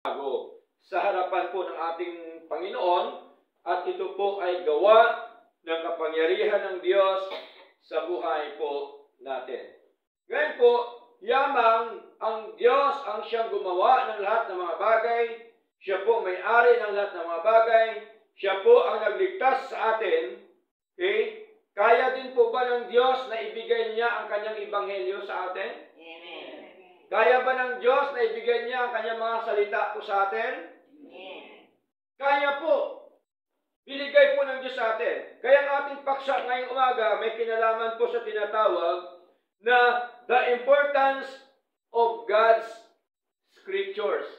bago sa harapan po ng ating Panginoon, at ito po ay gawa ng kapangyarihan ng Diyos sa buhay po natin. Ngayon po, yamang ang Diyos ang siyang gumawa ng lahat ng mga bagay. Siya po may-ari ng lahat ng mga bagay. Siya po ang nagligtas sa atin. Okay? Kaya din po ba ng Diyos na ibigay niya ang kanyang ebanghelyo sa atin? Amen. Kaya ba ng Diyos na ibigay niya ang kanyang mga salita po sa atin? Amen. Kaya po. Binigay po ng Diyos sa atin. Kaya ang ating paksa ngayong umaga may kinalaman po sa tinatawag na the importance of God's Scriptures.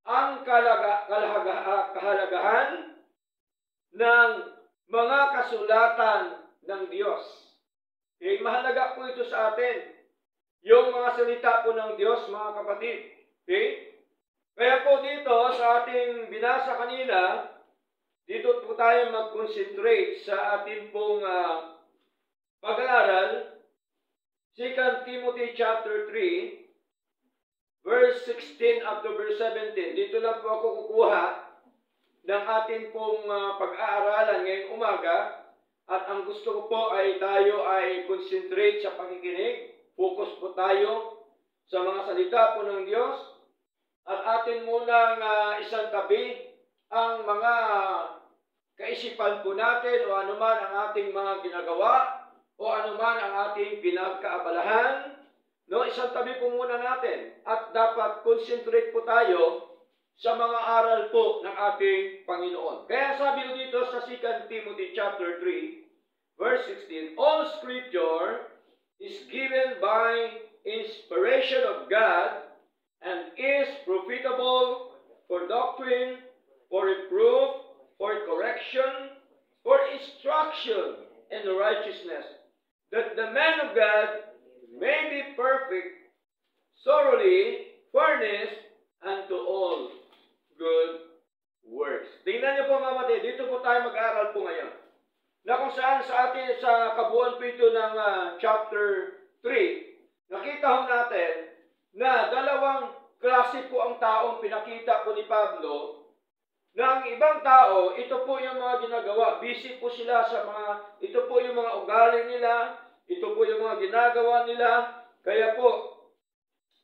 Ang kahalagahan ng mga kasulatan ng Diyos. Okay? Mahalaga po ito sa atin. Yung mga salita po ng Diyos, mga kapatid. Okay? Kaya po dito sa ating binasa kanina, dito po tayo mag-concentrate sa ating pong pag-aaral. 2 Timothy chapter 3, verse 16 up to verse 17. Dito lang po ako kukuha ng ating pong pag-aaralan ngayong umaga. At ang gusto ko po ay tayo ay concentrate sa pakikinig. Focus po tayo sa mga salita po ng Diyos. At atin munang isang tabi ang mga kaisipan po natin o anuman ang ating mga ginagawa o anuman ang ating pinagkaabalahan. No, isang tabi po muna natin at dapat concentrate po tayo sa mga aral po ng ating Panginoon. Kaya sabi ko dito sa 2 Timothy chapter 3, verse 16, all Scripture is given by inspiration of God and is profitable for doctrine, for reproof, for correction, for instruction in righteousness, that the man of God may be perfect, thoroughly furnished unto all good works. Tingnan niyo po mga kapatid, dito po tayo mag-aaral po ngayon. Na kung saan sa atin, sa kabuuan po ito ng chapter 3, nakita ho natin na dalawang klase po ang taong pinakita po ni Pablo. Na ang ibang tao, ito po yung mga ginagawa. Busy po sila sa ito po yung mga ugali nila, ito po yung mga ginagawa nila. Kaya po,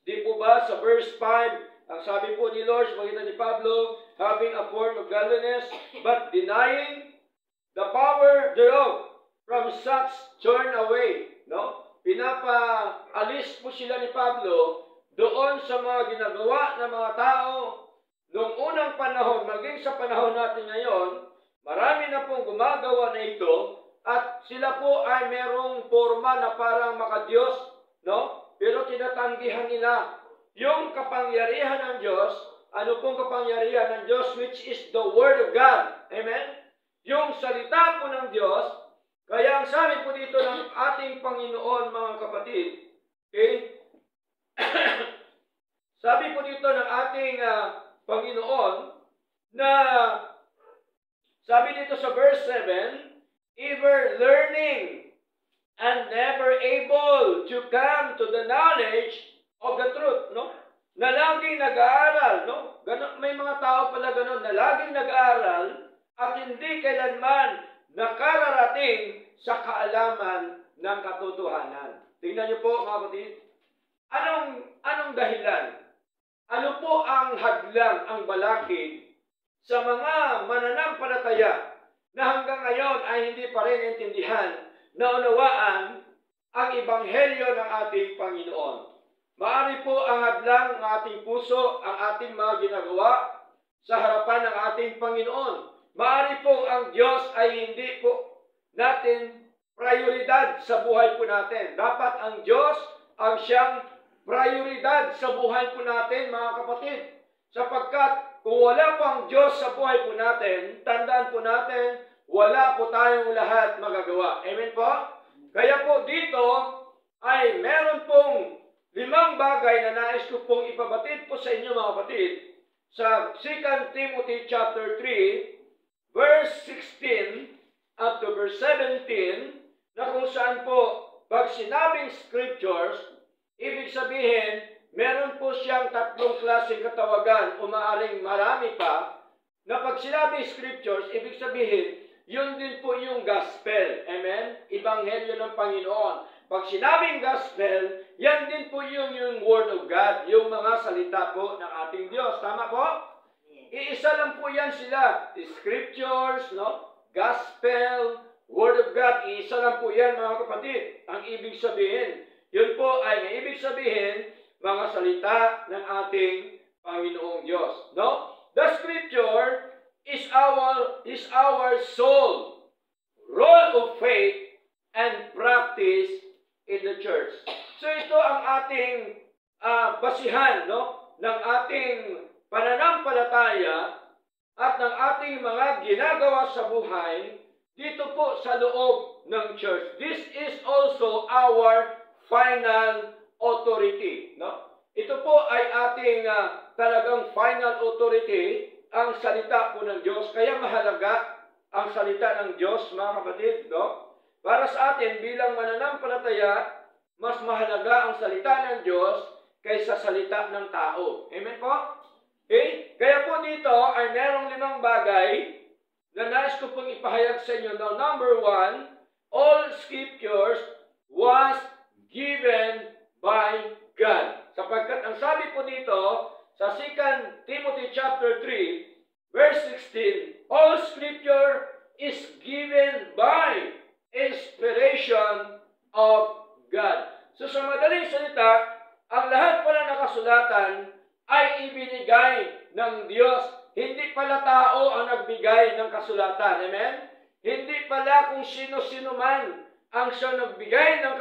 di po ba sa verse 5, ang sabi po ni Lord, makita ni Pablo, having a form of godliness, but denying the power thereof, from such turn away. No? Pinapaalis po sila ni Pablo doon sa mga ginagawa ng mga tao. Noong unang panahon, maging sa panahon natin ngayon, marami na pong gumagawa na ito at sila po ay merong forma na parang makadiyos, no? Pero tinatanggihan nila yung kapangyarihan ng Diyos. Ano pong kapangyarihan ng Diyos? Which is the Word of God. Amen? Yung salita po ng Diyos. Kaya ang sabi po dito ng ating Panginoon, mga kapatid, okay? Sabi po dito ng ating Panginoon na sabi dito sa verse 7, ever learning and never able to come to the knowledge of the truth, no? Na laging nag-aaral, no? May mga tao pala ganun, na laging nag-aaral at hindi kailanman nakararating sa kaalaman ng katotohanan. Tingnan niyo po, mga kapatid. Anong dahilan? Ano po ang hadlang, ang balakid sa mga mananampalataya na hanggang ngayon ay hindi pa rin intindihan, naunawaan ang ebanghelyo ng ating Panginoon? Maari po ang hadlang ng ating puso, ang ating mga ginagawa sa harapan ng ating Panginoon. Maari po ang Diyos ay hindi po natin prioridad sa buhay po natin. Dapat ang Diyos ang siyang prioridad sa buhay po natin, mga kapatid. Sapagkat kung wala po ang Diyos sa buhay po natin, tandaan po natin, wala po tayong lahat magagawa. Amen po? Kaya po dito ay meron pong 5 bagay na nais ko pong ipabatid po sa inyo, mga kapatid. Sa 2 Timothy chapter 3, verse 16 up to verse 17, na kung saan po, pag sinabing scriptures, ibig sabihin, meron po siyang tatlong klaseng katawagan o maaaring marami pa, na pag sinabi scriptures, ibig sabihin, yun din po yung gospel. Amen? Ebanghelyo ng Panginoon. Pag sinabing gospel, yan din po yung word of God, yung mga salita po ng ating Diyos. Tama po? Iisa lang po yan sila. Scriptures, no? Gospel, word of God, iisa lang po yan mga kapatid. Ang ibig sabihin, yun po ay ibig sabihin, mga salita ng ating Panginoong Diyos. No? The scripture is our soul, role of faith, and practice in the church. So ito ang ating basihan, no, ng ating pananampalataya at ng ating mga ginagawa sa buhay dito po sa loob ng church. This is also our final authority, no? Ito po ay ating talagang final authority, ang salita po ng Diyos. Kaya mahalaga ang salita ng Diyos, mga kapatid, no? Para sa atin bilang mananampalataya, mas mahalaga ang salita ng Diyos kaysa salita ng tao. Amen po? Okay? Kaya po dito ay merong 5 bagay na nais ko pong ipahayag sa inyo. Now, number 1, all scriptures was given by God. Sapagkat ang sabi po dito sa 2 Timothy chapter 3, verse 16, all scripture is given by inspiration of God. So sa madaling salita, ang lahat pala na kasulatan ay ibinigay ng Diyos. Hindi pala tao ang nagbigay ng kasulatan. Amen? Hindi pala kung sino-sino man ang siya nagbigay ng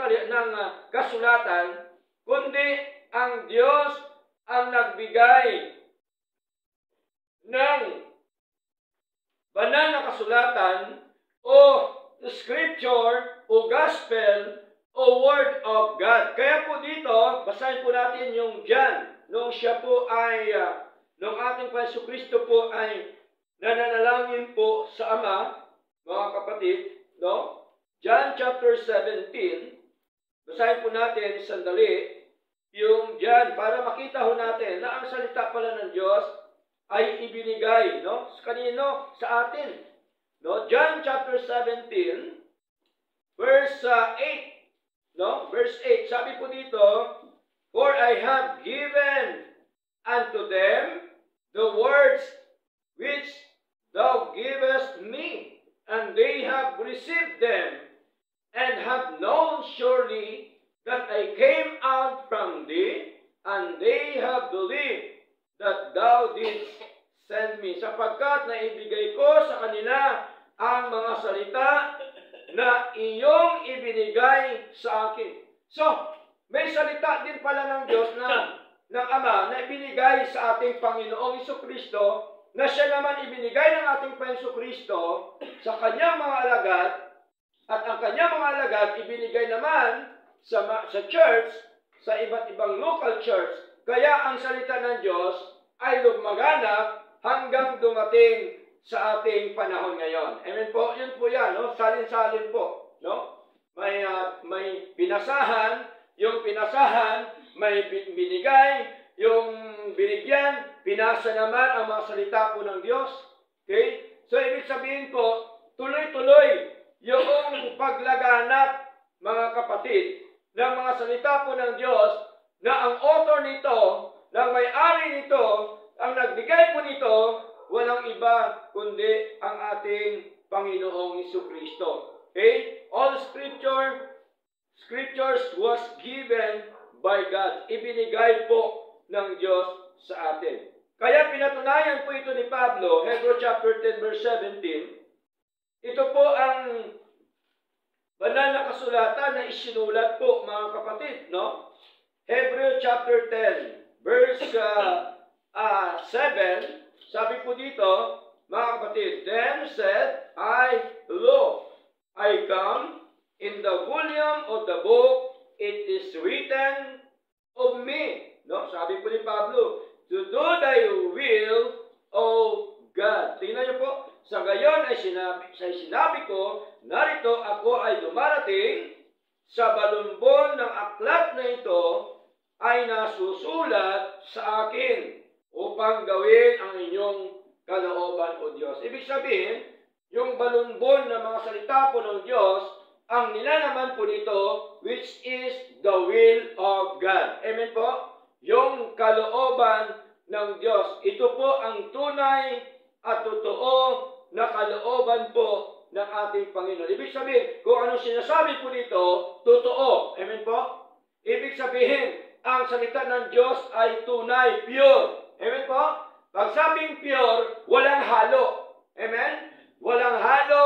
kasulatan, kundi ang Diyos ang nagbigay ng banal na kasulatan o scripture o gospel o word of God. Kaya po dito, basahin po natin yung John. Nung siya po ay, nung ating Panginoon Kristo po ay nananalangin po sa Ama, mga kapatid, no? John chapter 17, basahin po natin sandali yung John para makita ho natin na ang salita pala ng Diyos ay ibinigay, no? Kanino? Sa atin. No? John chapter 17, verse 8. No? Verse 8, sabi po dito, for I have given unto them the words which thou givest me, and they have received them, and have known surely that I came out from thee, and they have believed that thou didst send me. Sapagkat naibigay ko sa kanila ang mga salita na iyong ibinigay sa akin. So, may salita din pala ng Diyos ng Ama na ibinigay sa ating Panginoong Jesucristo, na siya naman ibinigay ng ating Panginoong Jesucristo sa kanyang mga alagad, at ang kanyang mga alagad ibinigay naman sa church, sa iba't ibang local church. Kaya ang salita ng Diyos ay lumaganap hanggang dumating sa ating panahon ngayon. Amen po? Yun po yan, no? Salin-salin po, no? May pinasahan, yung pinasahan, may binigay, yung binigyan, pinasa naman ang mga salita po ng Diyos. Okay? So, ibig sabihin po, tuloy-tuloy yung paglaganap, mga kapatid, ng mga salita po ng Diyos, na ang author nito, ng may-ari nito, ang nagbigay po nito, walang iba kundi ang ating Panginoong Jesucristo. Okay? All scriptures was given by God. Ibinigay po ng Diyos sa atin. Kaya pinatunayan po ito ni Pablo, Hebrews chapter 10 verse 17. Ito po ang banal na kasulatan na isinulat po, mga kapatid, no? Hebrews chapter 10 verse 7. Sabi po dito, mga kapatid, then said I, lo, I come, in the volume of the book, it is written of me. No? Sabi po ni Pablo, to do thy will, O God. Tingnan niyo po, sa gayon ay sinabi ko, narito ako ay dumarating, sa balumbon ng aklat na ito ay nasusulat upang gawin ang inyong kalooban, O Diyos. Ibig sabihin, yung balunbon na mga salita po ng Diyos, ang nilalaman po nito, which is the will of God. Amen po? Yung kalooban ng Diyos. Ito po ang tunay at totoo na kalooban po ng ating Panginoon. Ibig sabihin, kung anong sinasabi po dito, totoo. Amen po? Ibig sabihin, ang salita ng Diyos ay tunay, pure. Amen po? Pag sabing pure, walang halo. Amen? Walang halo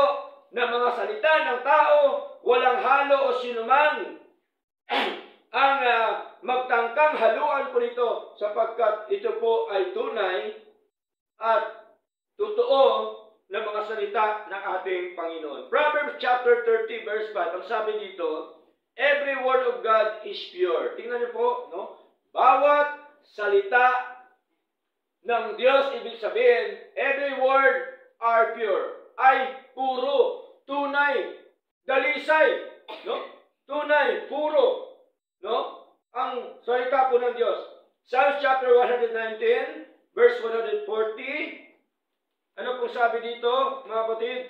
na mga salita ng tao, walang halo o sinuman ang magtangkang haluan po nito sapagkat ito po ay tunay at totoo na mga salita ng ating Panginoon. Proverbs chapter 30 verse 5, ang sabi dito, every word of God is pure. Tingnan niyo po, no? Bawat salita ng Diyos, ibig sabihin, every word are pure. Ay puro, tunay, dalisay, no? Tunay, puro, no? Ang salita po ng Diyos. Psalms chapter 119, verse 140. Ano po sabi dito, mga kapatid?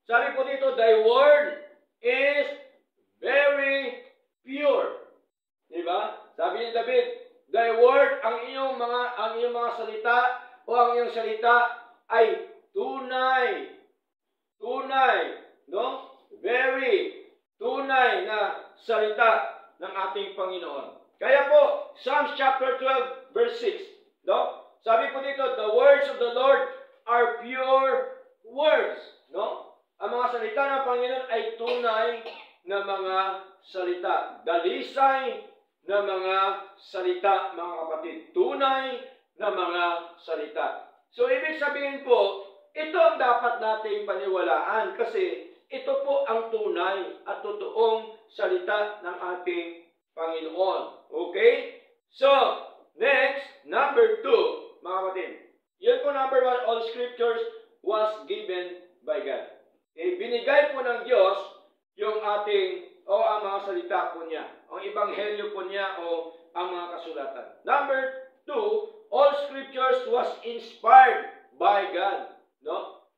Sabi po dito, thy word is very pure. Diba? Sabi ni David, thy word, ang iyong mga salita o ang iyong salita ay tunay. Tunay, no? Very tunay na salita ng ating Panginoon. Kaya po, Psalms chapter 12, verse 6, no? Sabi po dito, the words of the Lord are pure words, no? Ang mga salita ng Panginoon ay tunay na mga salita. Dalisay na mga salita, mga kapatid. Tunay na mga salita. So, ibig sabihin po, ito ang dapat nating paniwalaan kasi ito po ang tunay at totoong salita ng ating Panginoon. Okay? So, next, number 2, mga kapatid. Yun po number 1, all scriptures was given by God. Okay? Binigay po ng Diyos yung ating, o ang mga salita po niya, ang ebanghelyo po niya, o ang mga kasulatan. Number 2, all scriptures was inspired by God. No?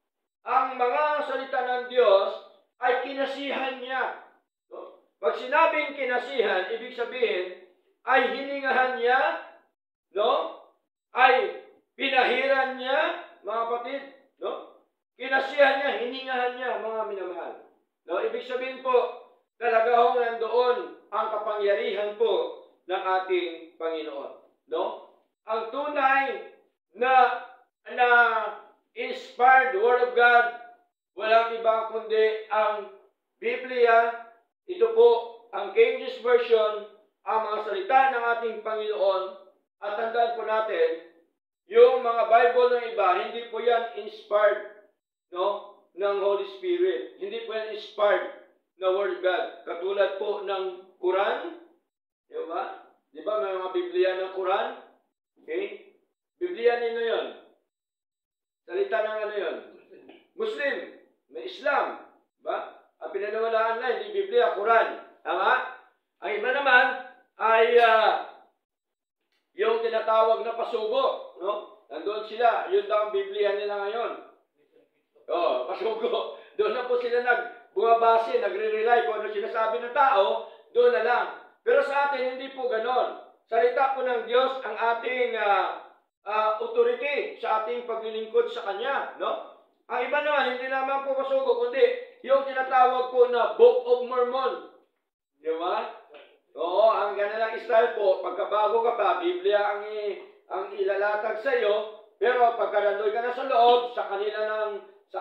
Ang mga salita ng Diyos ay kinasihan niya. No? Pag sinabing kinasihan, ibig sabihin, ay hiningahan niya, no? Ay pinahiran niya, mga kapatid, no? Kinasihan niya, hiningahan niya, mga minamahal. No? Ibig sabihin po, talaga hong nandoon ang kapangyarihan po ng ating Panginoon. No? Ang tunay na inspired Word of God, walang iba kundi ang Biblia. Ito po ang King James Version, ang mga salita ng ating Panginoon. At tandaan po natin, yung mga Bible ng iba, hindi po yan inspired, no, ng Holy Spirit. Hindi po yan inspired na Word of God. Katulad po ng Quran, di ba? Di ba may mga Biblia ng Quran? Okay? Biblia nino yun. Salita ng ano yun? Muslim, may Islam, ba? Ang pinanawalaan na, hindi Biblia, Quran. Tama? Ang iba naman ay yung tinatawag na pasugo, no? Nandun sila, yun daw ang Biblia nila ngayon. Oh, pasugo. Doon na po sila bumabase, nagre-rely kung ano sinasabi ng tao, doon na lang. Pero sa atin, hindi po ganon. Salita po ng Diyos ang ating authority sa ating paglilingkod sa Kanya, no? Ang iba naman, hindi naman po pasugo, kundi yung tinatawag po na Book of Mormon. Di ba? Oo, ang kanilang style po, pagkabago ka pa, Biblia ang ilalatag sa iyo, pero pagka nandoy ka na sa loob, sa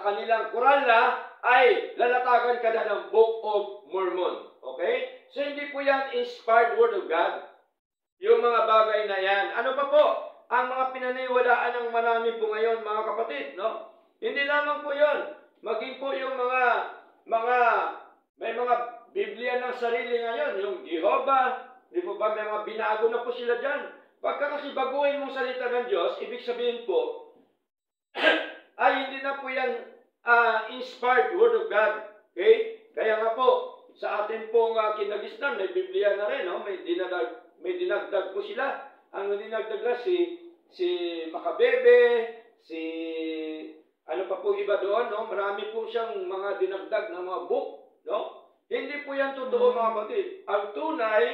kanilang kurala, ay lalatagan ka na ng Book of Mormon. Okay? So, hindi po yan inspired Word of God. Yung mga bagay na yan. Ano pa po? Ang mga pinaniwalaan ng marami po ngayon, mga kapatid, no? Hindi lamang po yun. Maging po yung may mga Biblia ng sarili ngayon, yung Jehovah, di po ba, may mga binago na po sila dyan. Pagka kasi baguhin mong salita ng Diyos, ibig sabihin po, ay hindi na po yan inspired Word of God. Okay? Kaya nga po, sa atin pong kinagisnan, may Biblia na rin, no? May dinagdag po sila. ang dinagdaglas si Makabebe, si ano pa po iba doon, no? Marami po siyang mga dinagdag na mga book, no? Hindi po yan totoo mga kapatid. Ang tunay,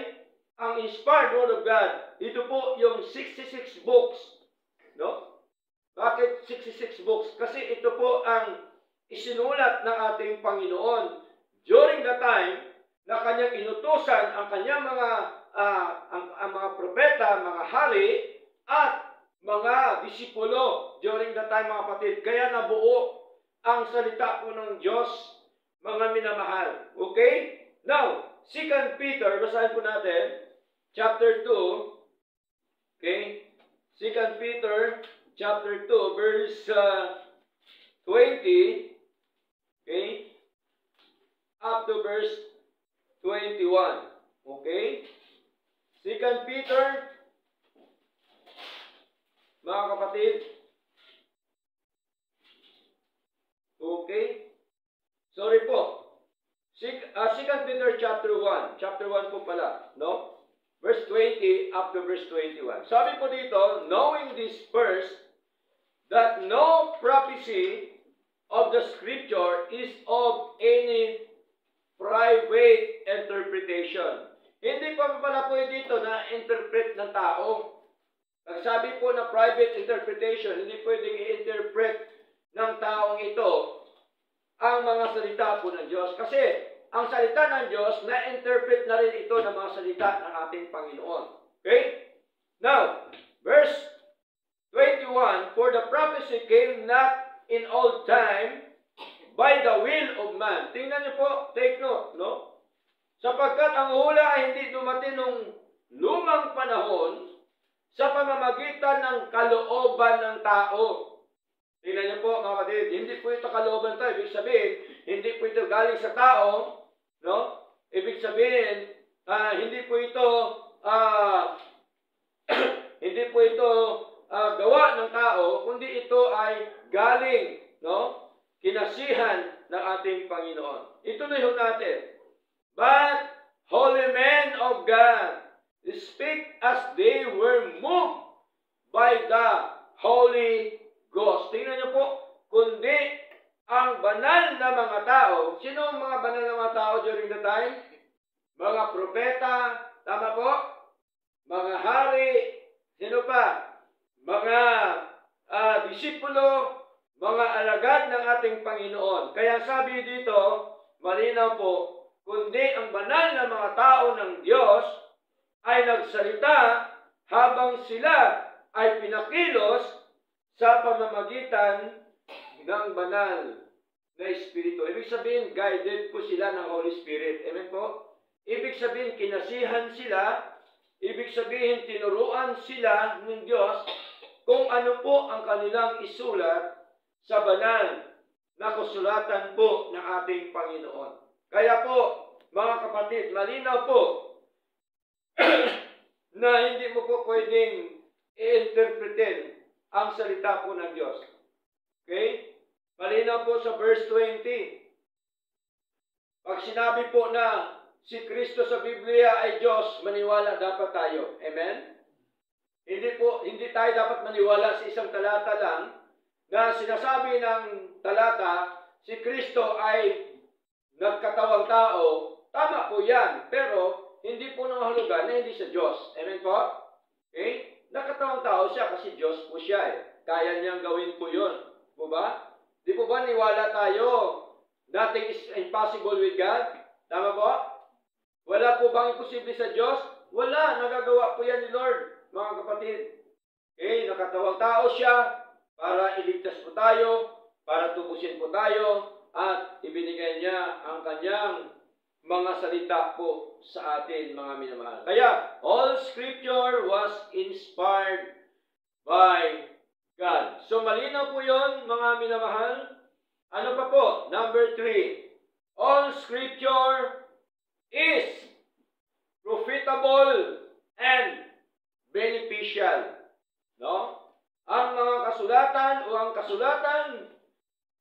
ang inspired word of God, ito po yung 66 books, no? Bakit 66 books? Kasi ito po ang isinulat ng ating Panginoon during the time na kanyang inutusan ang kanyang mga ang mga propeta, mga hari at mga disipulo during the time mga kapatid. Kaya nabuo ang salita po ng Diyos, mga minamahal. Okay? Now, 2 Peter, basahin po natin, chapter 2, okay? 2 Peter, chapter 2, verse 20, okay? Up to verse 21. Okay? 2 Peter, mga kapatid. Okay? Sorry po. 2 Peter chapter 1. Chapter 1 po pala. No? Verse 20 up to verse 21. Sabi po dito, knowing this first, that no prophecy of the scripture is of any private interpretation. Hindi pa pala po dito na interpret ng tao. Nagsabi po na private interpretation, hindi pwedeng i-interpret ng taong ito ang mga salita po ng Diyos. Kasi ang salita ng Diyos, na-interpret na rin ito ng mga salita ng ating Panginoon. Okay? Now, verse 21, for the prophecy came not in old time by the will of man. Tingnan niyo po, take note, no? Sapagkat ang hula ay hindi dumating nung lumang panahon sa pamamagitan ng kalooban ng tao. Tingnan niyo po, mga kapatid, hindi po ito kalooban to. Ibig sabihin, hindi po ito galing sa tao, no? Ibig sabihin, hindi po ito hindi po ito gawa ng tao, kundi ito ay galing, no? Kinasihan ng ating Panginoon. Ito na yun natin. But holy men of God speak as they were moved by the Holy Ghost. Tingnan niyo po, kundi ang banal na mga tao, sino ang mga banal na mga tao during the time? Mga propeta, tama po? Mga hari, sino pa? Mga disipulo, mga alagad ng ating Panginoon. Kaya sabi dito, malinaw po, kundi ang banal na mga tao ng Diyos ay nagsalita habang sila ay pinakilos sa pamamagitan ng banal na Espiritu. Ibig sabihin, guided po sila ng Holy Spirit. Amen po? Ibig sabihin, kinasihan sila. Ibig sabihin, tinuruan sila ng Diyos kung ano po ang kanilang isulat sa banal na kasulatan po ng ating Panginoon. Kaya po, mga kapatid, malinaw po na hindi mo po pwedeng i-interpretin ang salita po ng Diyos. Okay? Malinaw po sa verse 20. Pag sinabi po na si Kristo sa Biblia ay Diyos, maniwala dapat tayo. Amen? Hindi tayo dapat maniwala sa isang talata lang na sinasabi ng talata, si Kristo ay nagkatawang tao. Tama po yan, pero hindi po nangahulugan na hindi siya Diyos. Amen po? Okay? Nakatawang tao siya kasi Diyos po siya eh. Kaya niyang gawin po yun. Po ba? Di po ba niwala tayo? Nothing is impossible with God. Tama po? Wala po bang imposible sa Diyos? Wala. Nagagawa po yan ni Lord, mga kapatid. Okay? Nakatawang tao siya para iligtas po tayo, para tubusin po tayo, at ibinigay niya ang kanyang mga salita po sa atin, mga minamahal. Kaya, all scripture was inspired by God. So, malinaw po yun, mga minamahal. Ano pa po? Number 3. All scripture is profitable and beneficial. No? Ang mga kasulatan o ang kasulatan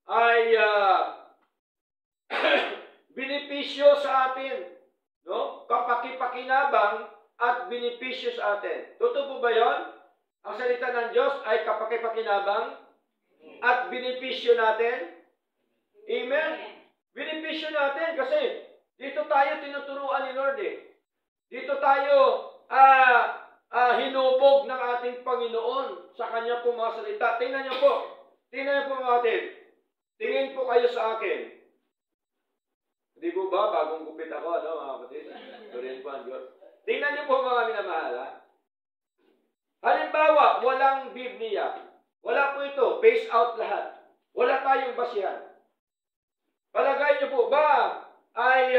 ay benepisyo sa atin, no? Kapaki-pakinabang at binipisyo sa atin. Totoo po ba yun? Ang salita ng Diyos ay kapakipakinabang at binipisyo natin. Amen? Binipisyo natin kasi dito tayo tinuturuan ni Lord eh. Dito tayo hinubog ng ating Panginoon sa Kanya pong mga salita. Tingnan niyo po. Tingnan niyo po mga atin. Tingin po kayo sa akin. Hindi po ba? Bagong gupit ako, ano mga kapatid? Turin po ang Diyos. Tingnan niyo po mga minamahal, ha? Halimbawa, walang Biblia. Wala po ito. Face out lahat. Wala tayong basihan. Palagay niyo po ba ay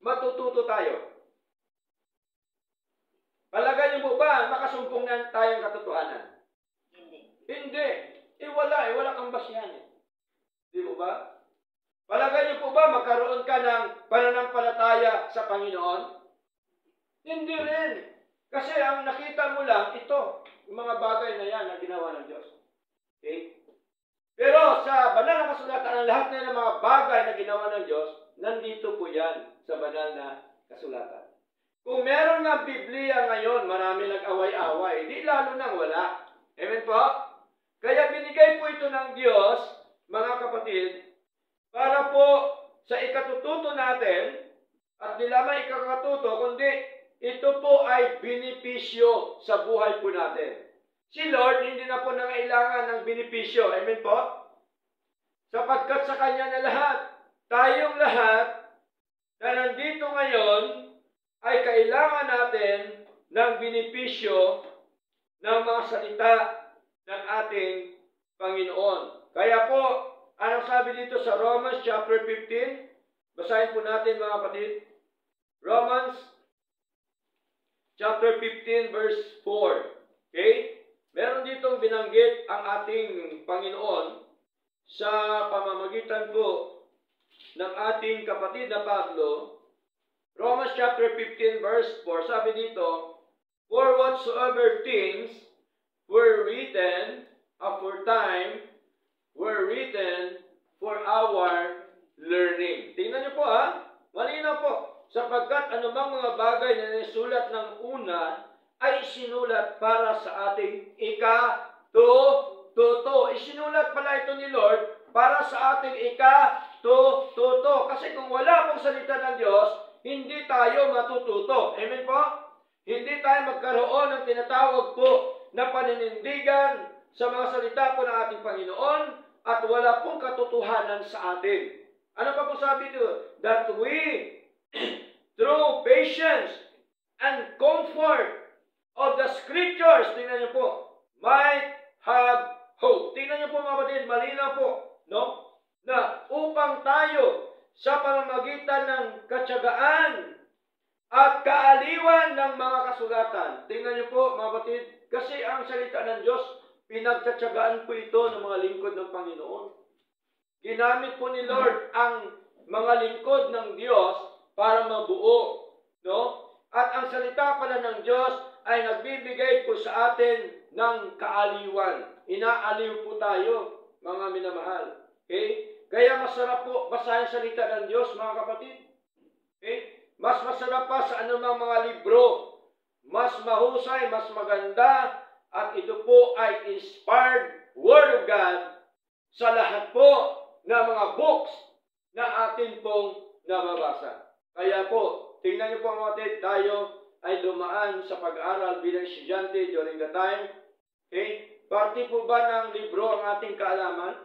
matututo tayo? Palagay niyo po ba makasumpong na tayong katotohanan? Hindi. Wala kang basihan eh. Di po ba? Palagay niyo po ba magkaroon ka ng pananampalataya sa Panginoon? Hindi rin. Kasi ang nakita mo lang, ito, yung mga bagay na yan na ginawa ng Diyos. Okay? Pero sa banal na kasulatan, ang lahat na ng mga bagay na ginawa ng Diyos, nandito po yan sa banal na kasulatan. Kung meron nga Biblia ngayon, marami nag-away-away, di lalo nang wala. Amen po? Kaya binigay po ito ng Diyos, mga kapatid, para po sa ikatututo natin, at di lamang ikakatuto, kundi ito po ay binipisyo sa buhay po natin. Si Lord, hindi na po nangailangan ng binipisyo. Amen po? Sapagkat sa Kanya na lahat, tayong lahat na nandito ngayon, ay kailangan natin ng binipisyo ng mga salita ng ating Panginoon. Kaya po, anong sabi dito sa Romans chapter 15? Basahin po natin mga kapatid. Romans chapter 15 verse 4. Okay? Meron ditong binanggit ang ating Panginoon sa pamamagitan po ng ating kapatid na Pablo. Romans chapter 15 verse 4, sabi dito, for whatsoever things were written aforetime were written for our learning. Tingnan niyo po ha, malinaw po, sapagkat anumang mga bagay na nisulat ng una ay isinulat para sa ating ikatuto. Isinulat pala ito ni Lord para sa ating ikatuto. Kasi kung wala pong salita ng Diyos, hindi tayo matututo. Amen po? Hindi tayo magkaroon ng tinatawag po na paninindigan sa mga salita po ng ating Panginoon at wala pong katotohanan sa atin. Ano pa po sabi dito? That we, through patience and comfort of the Scriptures, tingnan niyo po, might have hope. Tingnan niyo po mga kapatid, malinaw po, no? Na upang tayo sa pamamagitan ng katyagaan at kaaliwan ng mga kasulatan. Tingnan niyo po mga kapatid, kasi ang salita ng Diyos, pinagtatyagaan po ito ng mga lingkod ng Panginoon. Ginamit po ni Lord ang mga lingkod ng Diyos para mabuo, no? At ang salita pala ng Diyos ay nagbibigay po sa atin ng kaaliwan. Inaaliw po tayo, mga minamahal. Okay? Kaya masarap po basahin salita ng Diyos, mga kapatid. Okay? Mas masarap pa sa anumang mga libro. Mas mahusay, mas maganda, at ito po ay inspired Word of God sa lahat po ng mga books na atin pong nababasa. Kaya po, tingnan niyo po mga kapatid, tayo ay dumaan sa pag-aaral bilang estudyante during the time. Okay? Parte po ba ng libro ang ating kaalaman?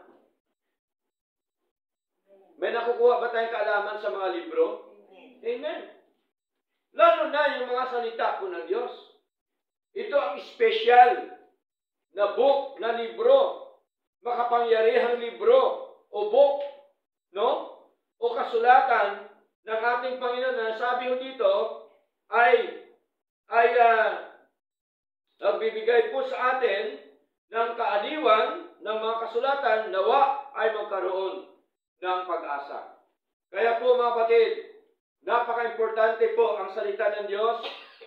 May nakukuha ba tayong kaalaman sa mga libro? Amen. Lalo na yung mga salita po ng Diyos. Ito ang special na book, na libro, makapangyarihang libro, o book, no? O kasulatan ng ating Panginoon na sabi ho dito ay nagbibigay po sa atin ng kaaliwan ng mga kasulatan, nawa ay magkaroon ng pag-asa. Kaya po mga kapatid, napaka-importante po ang salita ng Diyos.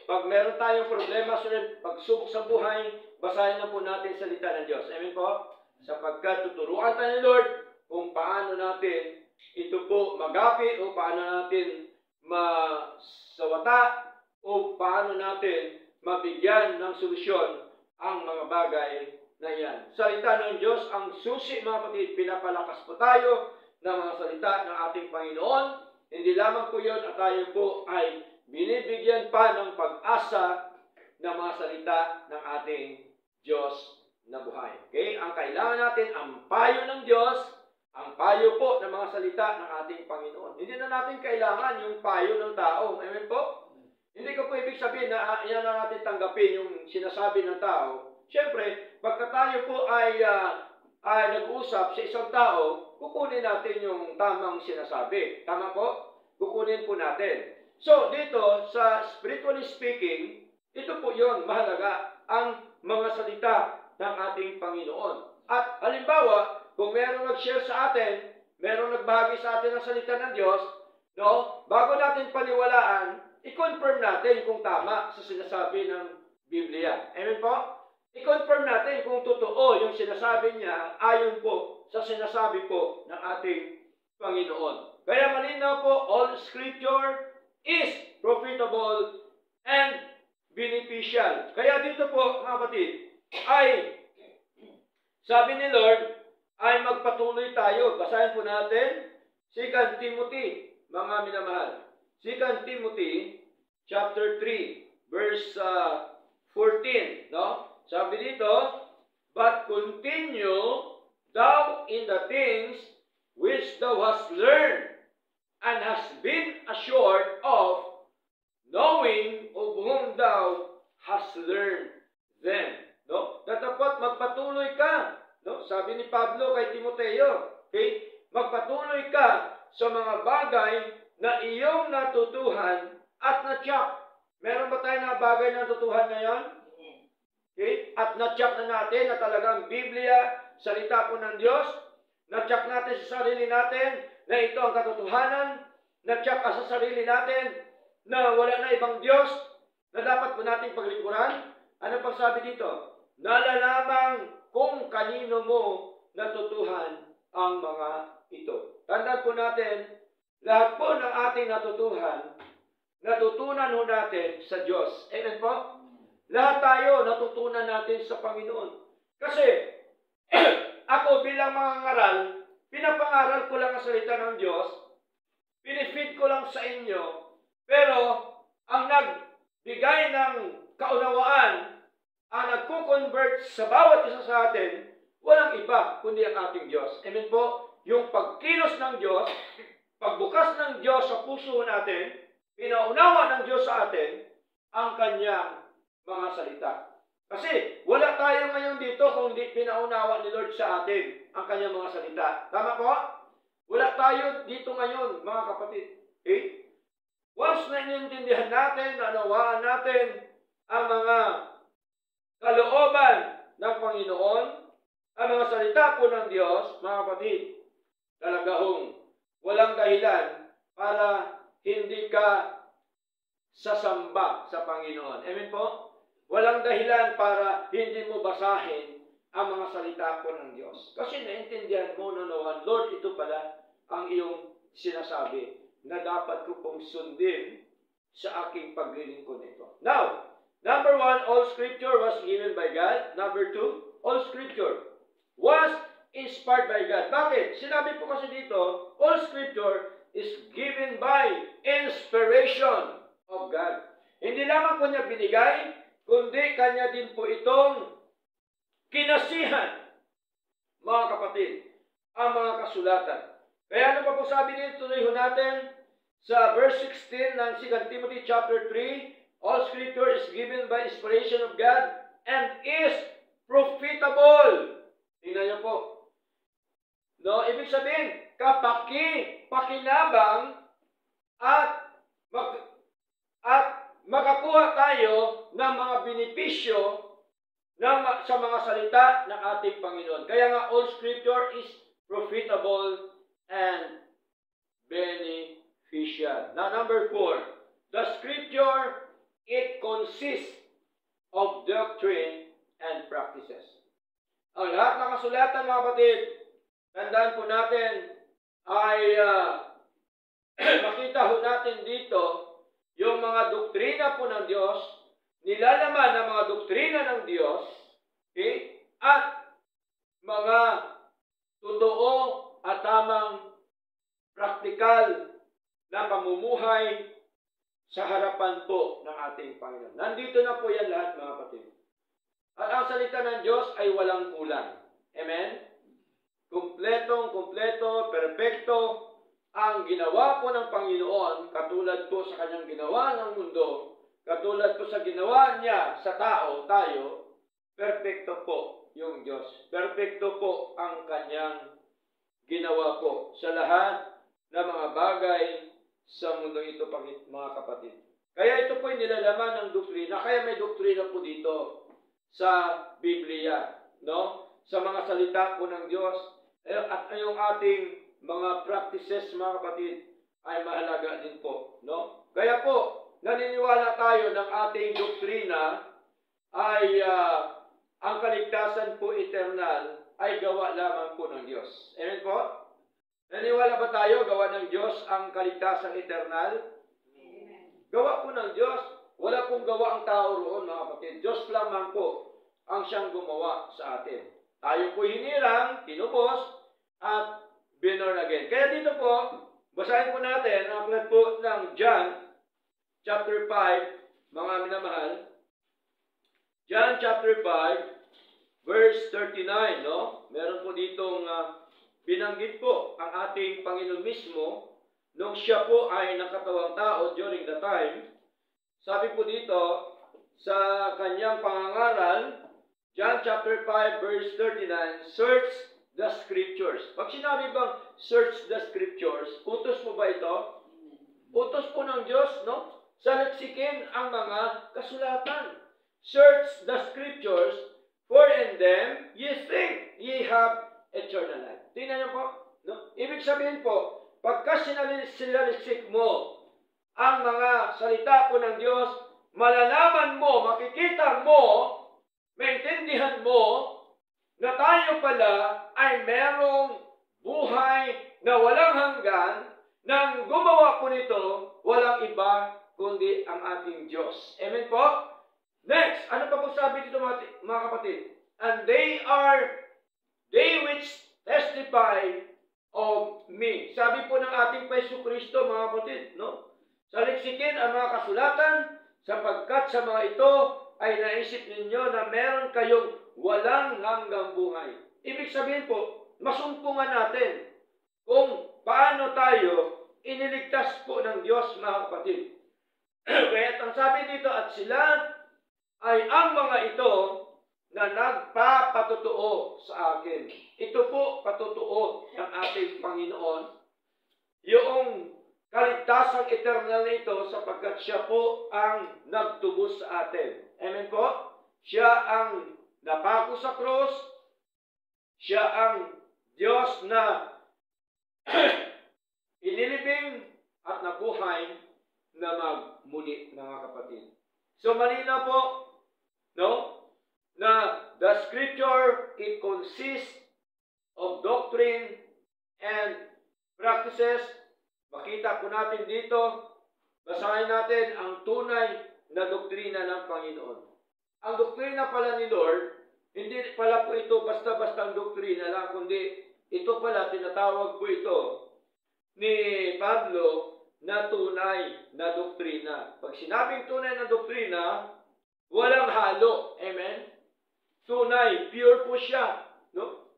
Pag meron tayong problema, pagsubok sa buhay, basahin na po natin salita ng Diyos. Amen po? Sapagkat tuturuan tayo ni Lord kung paano natin ito po magapi o paano natin masawata o paano natin mabigyan ng solusyon ang mga bagay na yan. Salita ng Diyos ang susi, mga kapatid. Pinapalakas po tayo ng mga salita ng ating Panginoon. Hindi lamang po yun at tayo po ay binibigyan pa ng pag-asa ng mga salita ng ating Diyos na buhay. Okay? Ang kailangan natin, ang payo ng Diyos, ang payo po ng mga salita ng ating Panginoon. Hindi na natin kailangan yung payo ng tao. Amen po? Hindi ko po ibig sabihin na yan na natin tanggapin yung sinasabi ng tao. Siyempre, pagka tayo po ay nag-usap sa isang tao, kukunin natin yung tamang sinasabi. Tama po? Kukunin po natin. So, dito, sa spiritually speaking, ito po yun, mahalaga, ang mga salita ng ating Panginoon. At halimbawa, kung merong nag-share sa atin, merong nagbahagi sa atin ng salita ng Diyos, no, bago natin paniwalaan, i-confirm natin kung tama sa sinasabi ng Biblia. Amen po? I-confirm natin kung totoo yung sinasabi niya ayon po sa sinasabi po ng ating Panginoon. Kaya malinaw po, all Scripture is profitable and beneficial. Kaya dito po, mga kapatid, ay sabi ni Lord, ay magpatuloy tayo. Basahin po natin 2 Timothy, mga minamahal. 2 Timothy, chapter 3, verse 14. No? Sabi dito, but continue thou in the things which thou hast learned, and hast been assured of, knowing of whom thou hast learned them. No? Dapat magpatuloy ka. No? Sabi ni Pablo kay Timoteo, okay? Magpatuloy ka sa mga bagay na iyong natutuhan at na-check. Meron ba tayo na bagay na natutuhan ngayon? Okay? At na-check na natin na talagang Biblia, salita po ng Diyos. Na-check natin sa sarili natin na ito ang katotohanan. Na-check sa sarili natin na wala na ibang Diyos na dapat po nating paglingkuran. Ano pang sabi dito? Nalalamang kung kanino mo natutuhan ang mga ito. Tandaan po natin, lahat po ng ating natutunan ho natin sa Diyos. Amen po? Lahat tayo natutunan natin sa Panginoon. Kasi, ako bilang mga ngaral, pinapangaral ko lang ang salita ng Diyos, pinifeed ko lang sa inyo, pero ang nagbigay ng kaunawaan, ang nagko-convert sa bawat isa sa atin, walang iba kundi ang ating Diyos. Amen po? Yung pagkilos ng Diyos, pagbukas ng Diyos sa puso natin, pinaunawa ng Diyos sa atin, ang kanyang mga salita. Kasi wala tayo ngayon dito kung di pinaunawa ni Lord sa atin ang kanyang mga salita. Tama po? Wala tayo dito ngayon, mga kapatid. Okay? Once na inintindihan natin, nanawaan natin ang mga kalooban ng Panginoon, ang mga salita po ng Diyos, mga kapatid, talagahong walang dahilan para hindi ka sasamba sa Panginoon. Amen po? Walang dahilan para hindi mo basahin ang mga salita po ng Diyos. Kasi naintindihan mo na naman, Lord, ito pala ang iyong sinasabi na dapat ko pong sundin sa aking paglilingkod nito. Now, number 1, all Scripture was given by God. Number 2, all Scripture was inspired by God. Bakit? Sinabi po kasi dito, all Scripture is given by inspiration of God. Hindi lamang po niya binigay, kundi kanya din po itong kinasihan, mga kapatid, ang mga kasulatan. Kaya ano pa po sabi dito, tuloy natin sa verse 16 ng 2 Timothy chapter 3, all Scripture is given by inspiration of God and is profitable. Tingnan niyo po. No, ibig sabihin, pakinabang at makakuha tayo ng mga benepisyo sa mga salita ng ating Panginoon. Kaya nga, all Scripture is profitable and beneficial. Now, number 4, the Scripture, it consists of doctrine and practices. Ang lahat ng kasulatan, mga kapatid, tandaan po natin, ay makita ho natin dito yung mga doktrina po ng Diyos, nilalaman ng mga doktrina ng Diyos, okay? At mga totoo at tamang praktikal na pamumuhay sa harapan po ng ating Panginoon. Nandito na po yan lahat, mga kapatid. At ang salita ng Diyos ay walang kulang. Amen? Kumpleto, perpekto, ang ginawa po ng Panginoon, katulad po sa kanyang ginawa ng mundo, katulad po sa ginawa niya sa tao, tayo, perpekto po yung Diyos. Perpekto po ang kanyang ginawa po sa lahat ng mga bagay sa mundo ito, mga kapatid. Kaya ito po yung nilalaman ng doktrina. Kaya may doktrina po dito sa Biblia, no? Sa mga salita po ng Diyos. At yung ating mga practices, mga kapatid, ay mahalaga din po, no? Kaya po, naniniwala tayo ng ating doktrina ay ang kaligtasan po eternal ay gawa lamang po ng Diyos. Amen po? Naniniwala ba tayo gawa ng Diyos ang kaligtasan eternal? Amen. Gawa po ng Diyos. Wala pong gawa ang tao roon, mga kapatid. Diyos lamang po ang siyang gumawa sa atin. Tayo po hinirang, tinubos, at born again. Kaya dito po, basahin po natin ang aklat po ng John, chapter 5, mga minamahal. John chapter 5, verse 39, no? Meron po ditong binanggit po ang ating Panginoon mismo nung siya po ay nakatawang tao during the time. Sabi po dito sa kanyang pangangaral, John chapter 5, verse 39, search the Scriptures. Pag sinabi bang search the Scriptures, utos mo ba ito? Utos po ng Diyos, no? Saliksikin ang mga kasulatan. Search the Scriptures, for in them ye think ye have eternal life. Tingnan niyo po, no? Ibig sabihin po, pagka sinaliksik mo ang mga salita po ng Diyos, malalaman mo, makikita mo, maintindihan mo, na tayo pala ay merong buhay na walang hanggan, nang gumawa po nito, walang iba kundi ang ating Diyos. Amen po? Next, ano pa po sabi dito mga kapatid? And they which testify of me. Sabi po ng ating Paiso Kristo, mga kapatid, no? Saliksikin ang mga kasulatan, sapagkat sa mga ito ay naisip ninyo na meron kayong walang hanggang buhay. Ibig sabihin po, masumpungan natin kung paano tayo iniligtas po ng Diyos, mga kapatid. Kaya ang sabi dito, at sila ay ang mga ito na nagpapatotoo sa akin. Ito po patotoo ng ating Panginoon, yung kaligtasang eternal na ito, sapagkat siya po ang nagtubos sa atin. Amen po? Siya ang napako sa krus, siya ang Diyos na inilibing at nabuhay na magmuli, mga kapatid. So malinaw po, no? Na the Scripture, it consists of doctrine and practices. Makita po natin dito, basahin natin ang tunay na doktrina ng Panginoon. Ang doktrina pala ni Lord, hindi pala po ito basta-basta ang doktrina lang, kundi ito pala, tinatawag po ito ni Pablo na tunay na doktrina. Pag sinabing tunay na doktrina, walang halo. Amen? Tunay, pure po siya. No?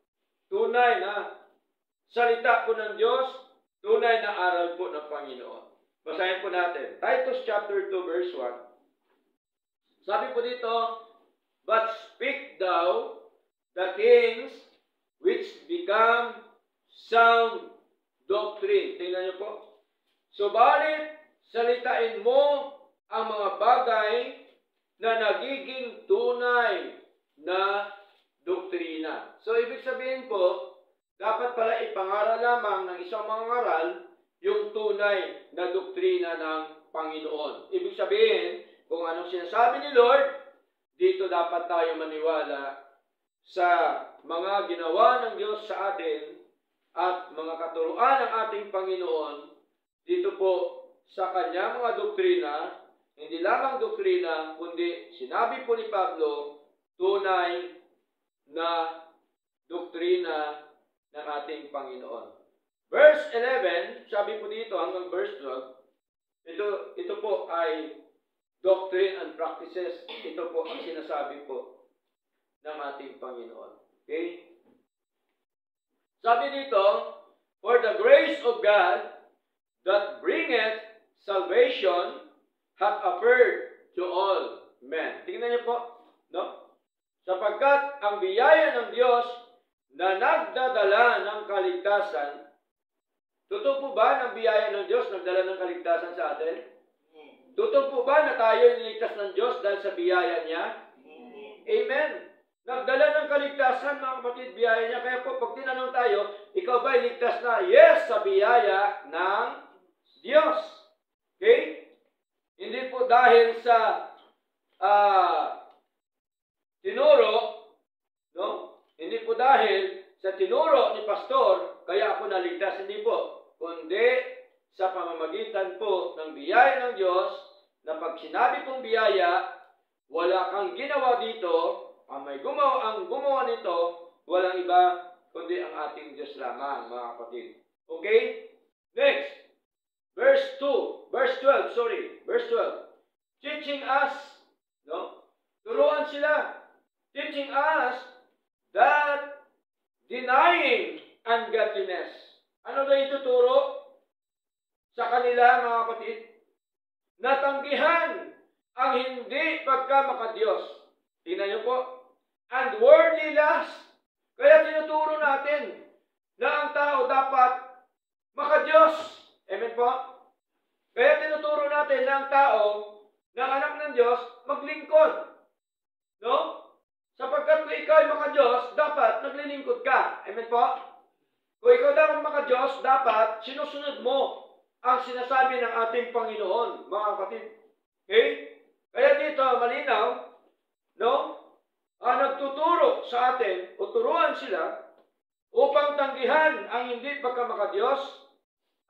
Tunay na salita po ng Diyos, tunay na aral po ng Panginoon. Basahin po natin. Titus chapter 2 verse 1. Sabi po dito, but speak thou the things which become sound doctrine. Tingnan niyo po. Subalit, salitain mo ang mga bagay na nagiging tunay na doktrina. So, ibig sabihin po, dapat pala ipangaral lamang ng isang mangaral yung tunay na doktrina ng Panginoon. Ibig sabihin, kung anong sinasabi ni Lord, dito dapat tayo maniwala sa mga ginawa ng Diyos sa atin at mga katuruan ng ating Panginoon. Dito po sa kanyang mga doktrina, hindi lamang doktrina, kundi sinabi po ni Pablo, tunay na doktrina ng ating Panginoon. Verse 11, sabi po dito hanggang verse 12, ito po ay doctrine and practices. Ito po ang sinasabi po ng ating Panginoon. Okay? Sabi dito, for the grace of God that bringeth salvation hath appeared to all men. Tingnan niyo po, no? Sapagkat ang biyaya ng Diyos na nagdadala ng kaligtasan, totoo po ba ng biyaya ng Diyos nagdala ng kaligtasan sa atin? Totoo po ba na tayo niligtas ng Diyos dahil sa biyaya niya? Amen. Nagdala ng kaligtasan, mga kapatid, biyaya niya. Kaya po, pag tinanong tayo, ikaw ba iligtas na? Yes, sa biyaya ng Diyos. Okay? Hindi po dahil sa tinuro, no? Hindi po dahil sa tinuro ni pastor, kaya ako naligtas. Hindi po. Kundi sa pamamagitan po ng biyaya ng Diyos, na pag sinabi pong biyaya, wala kang ginawa dito, ang gumawa nito, walang iba, kundi ang ating Diyos lamang, mga kapatid. Okay? Next. Verse 12. Verse 12. Teaching us, no? Turuan sila. Teaching us that denying ungodliness. Ano na ituturo sa kanila, mga kapatid? Natanggihan ang hindi pagkamakadiyos. Tingnan niyo po. And worldly lust. Kaya tinuturo natin na ang tao dapat makadiyos. Amen po? Kaya tinuturo natin na ang tao, na anak ng Diyos, maglingkod. No? Sapagkat kung ikaw ay makadiyos, dapat naglilingkod ka. Amen po? Kung ikaw dapat makadiyos, dapat sinusunod mo ang sinasabi ng ating Panginoon, mga kapatid. Okay? Kaya dito, malinaw, no? Nagtuturo sa atin, o turuan sila, upang tanggihan ang hindi pagkamakadiyos.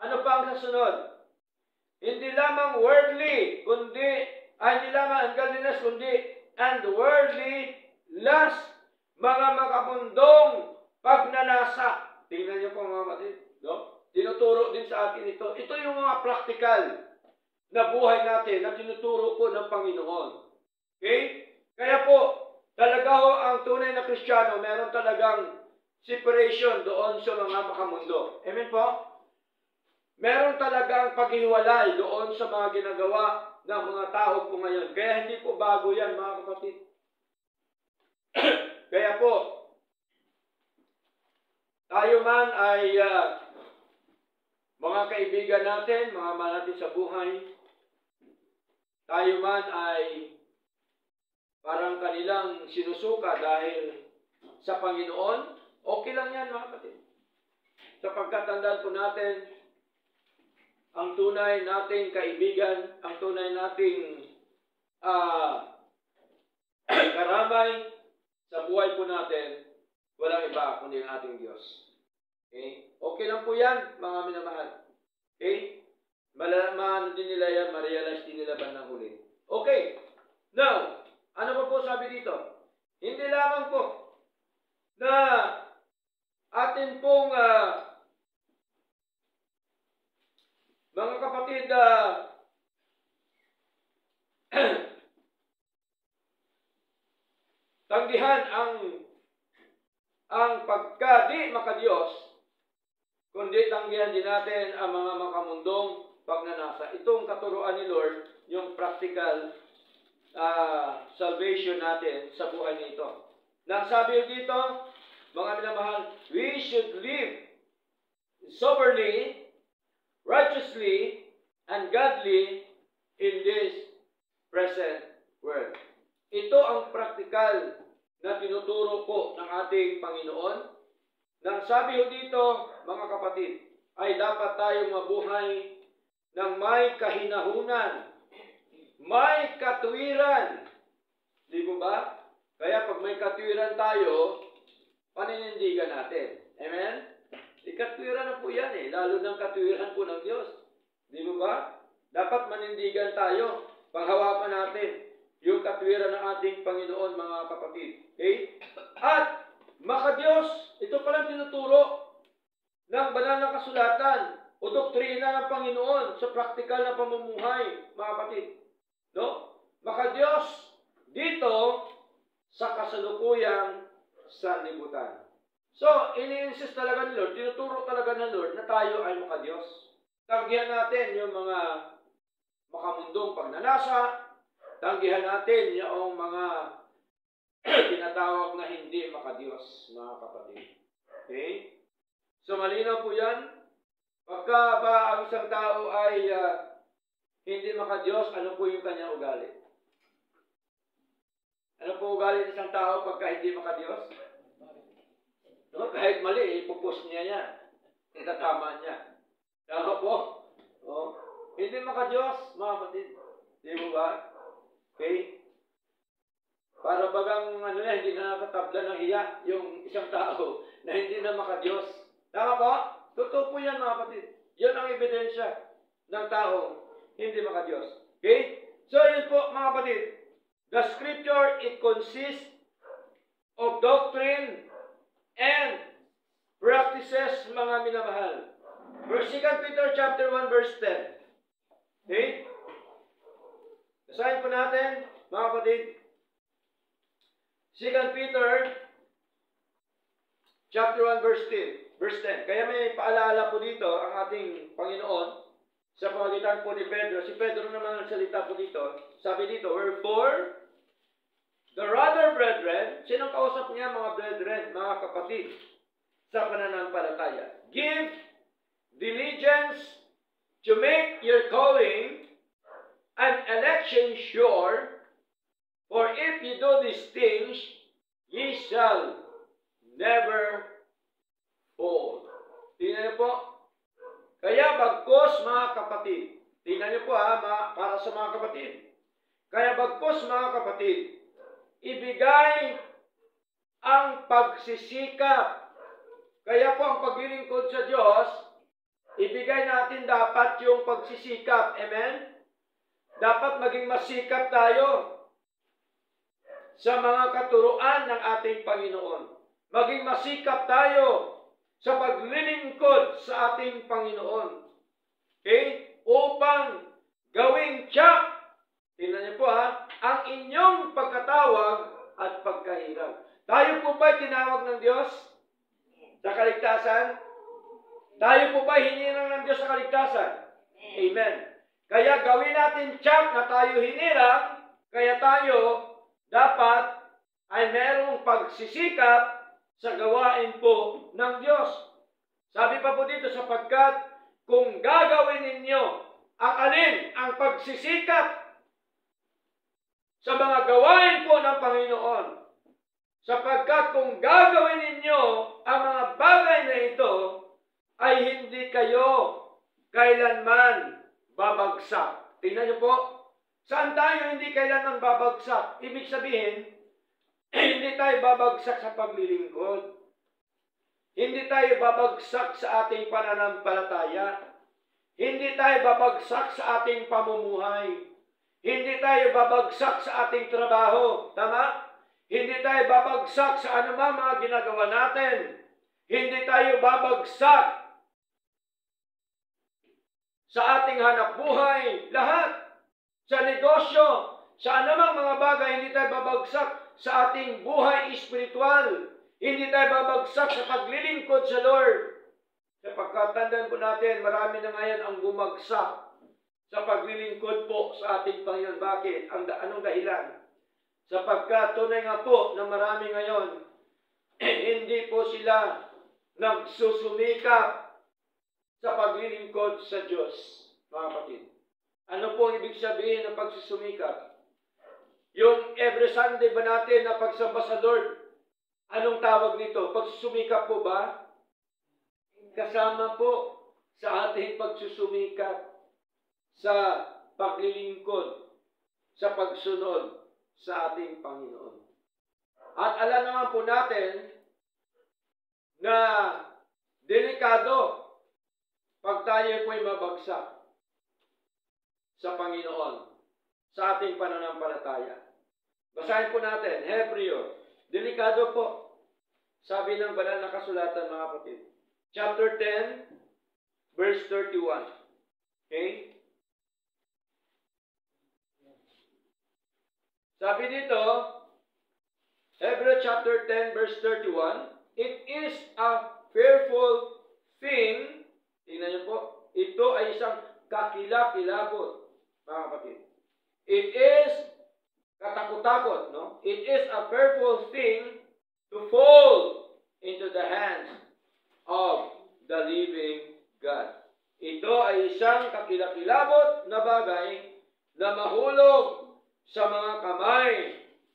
Ano pa ang sasunod? Hindi lamang worldly, hindi lamang ungodliness, kundi and worldly lust, mga makabundong pagnanasa. Tingnan niyo po, mga kapatid, no? Tinuturo din sa atin ito. Ito yung mga practical na buhay natin na tinuturo po ng Panginoon. Okay? Kaya po, talaga ho ang tunay na Kristiyano, meron talagang separation doon sa mga makamundo. Amen po? Meron talagang paghiwalay doon sa mga ginagawa ng mga tao po ngayon. Kaya hindi po bago yan, mga kapatid. Kaya po, tayo man ay mga kaibigan natin, mga mahal natin sa buhay, tayo man ay parang kanilang sinusuka dahil sa Panginoon, okay lang yan, mga kapatid. Sapagkat tandaan po natin, ang tunay nating kaibigan, ang tunay nating karamay sa buhay po natin, walang iba kundi ang ating Diyos. Okay? Okay lang po yan, mga minamahal. Okay? Maano din nila yan, ma-realize din nila bandang huli. Okay. Now, ano pa po sabi dito? Hindi lamang po na atin pong mga kapatid, tanggihan ang pagka-di makadiyos, kundi tanggihan din natin ang mga makamundong pagnanasa. Itong katuruan ni Lord, yung practical salvation natin sa buhay nito. Nang sabi dito, mga minamahal, we should live soberly, righteously, and godly in this present world. Ito ang practical na tinuturo po ng ating Panginoon. Nang sabi ho dito, mga kapatid, ay dapat tayong mabuhay ng may kahinahunan, may katwiran. Di ba ba? Kaya pag may katwiran tayo, paninindigan natin. Amen? Katwiran na po yan lalo ng katwiran po ng Diyos. Di ba ba? Dapat manindigan tayo. Panghawakan natin yung katwiran ng ating Panginoon, mga kapatid. Okay? At makadiyos, ito palang tinuturo ng banal na kasulatan o doktrina ng Panginoon sa praktikal na pamumuhay, mga kapatid. No? Makadiyos dito sa kasalukuyang sanlibutan. So, ini-insist talaga ni Lord, tinuturo talaga ng Lord na tayo ay makadiyos. Tanggihan natin yung mga makamundong pagnanasa, tanggihan natin yung mga tinatawag na hindi makadiyos, mga kapatid. Okay? So, malinaw po yan. Pagka ba ang isang tao ay hindi makadiyos, ano po yung kanyang ugali? Ano po ugali ng isang tao pagka hindi makadiyos? No? Kahit mali, ipupus niya yan. Itatama niya. Tama po? Oh. Hindi makadiyos, mga kapatid. Di mo ba? Okay? Para bagang hindi na nakatabla ng hiya yung isang tao na hindi na makadiyos. Tama po? Totoo po yan, mga kapatid. Yan ang ebidensya ng tao hindi makadiyos. Okay? So, yun po, mga kapatid. The scripture, it consists of doctrine and practices, mga minamahal. 2 Peter chapter 1, verse 10. Okay? Basahin po natin, mga kapatid. 2 Peter chapter 1, verse 10. Kaya may paalala po dito ang ating Panginoon sa pamagitan po ni Pedro. Si Pedro naman ang salita po dito. Sabi dito, wherefore, the rather brethren, sinong kausap niya, mga brethren, mga kapatid, sa pananampalataya? Give diligence to make your calling and election sure, for if you do these things, ye shall never fall. Tingnan niyo po. Kaya bagkos, mga kapatid. Tingnan niyo po para sa mga kapatid. Kaya bagkos, mga kapatid, ibigay ang pagsisikap. Kaya po ang paglilingkod sa Diyos, ibigay natin dapat yung pagsisikap. Amen? Dapat maging masikap tayo sa mga katuruan ng ating Panginoon. Maging masikap tayo sa paglilingkod sa ating Panginoon. Okay? Upang gawing tiyak, tingnan niyo po ang inyong pagkatawag at pagkahirap. Tayo po ba tinawag ng Diyos sa kaligtasan? Tayo po ba hinirang ng Diyos sa kaligtasan? Amen. Kaya gawin natin tiyak na tayo hinirang, kaya tayo dapat ay merong pagsisikap sa gawain po ng Diyos. Sabi pa po dito, sapagkat kung gagawin ninyo ang alin, ang pagsisikap sa mga gawain po ng Panginoon, sapagkat kung gagawin ninyo ang mga bagay na ito, ay hindi kayo kailanman babagsak. Tingnan niyo po, saan tayo hindi kailanman babagsak? Ibig sabihin, hindi tayo babagsak sa paglilingkod. Hindi tayo babagsak sa ating pananampalataya. Hindi tayo babagsak sa ating pamumuhay. Hindi tayo babagsak sa ating trabaho. Tama? Hindi tayo babagsak sa anumang mga ginagawa natin. Hindi tayo babagsak sa ating hanap buhay. Lahat. Sa negosyo. Sa anumang mga bagay, hindi tayo babagsak sa ating buhay espiritual. Hindi tayo babagsak sa paglilingkod sa Lord. Sapagkat tandaan po natin, marami na ngayon ang bumagsak sa paglilingkod po sa ating Panginoon. Bakit? Anong dahilan? Sapagkat tunay nga po na marami ngayon, hindi po sila nagsusumikap sa paglilingkod sa Diyos, mga kapatid. Ano po ibig sabihin ng pagsusumikap? Yung every Sunday ba natin na pagsamba sa Lord, anong tawag nito? Pagsusumikap po ba? Kasama po sa ating pagsusumikap sa paglilingkod, sa pagsunod sa ating Panginoon. At alam naman po natin na delikado pag tayo po'y mabagsak. sa Panginoon sa ating pananampalataya. Basahin po natin, Hebreo. Delikado po. Sabi ng banal na kasulatan, mga kapatid. Chapter 10, verse 31. Okay? Sabi dito, Hebreo chapter 10, verse 31, it is a fearful thing, tingnan niyo po, ito ay isang kakilakilabot, mga kapatid. It is katakot-takot, no? It is a fearful thing to fall into the hands of the living God. Ito ay isang kakilakilabot na bagay na mahulog sa mga kamay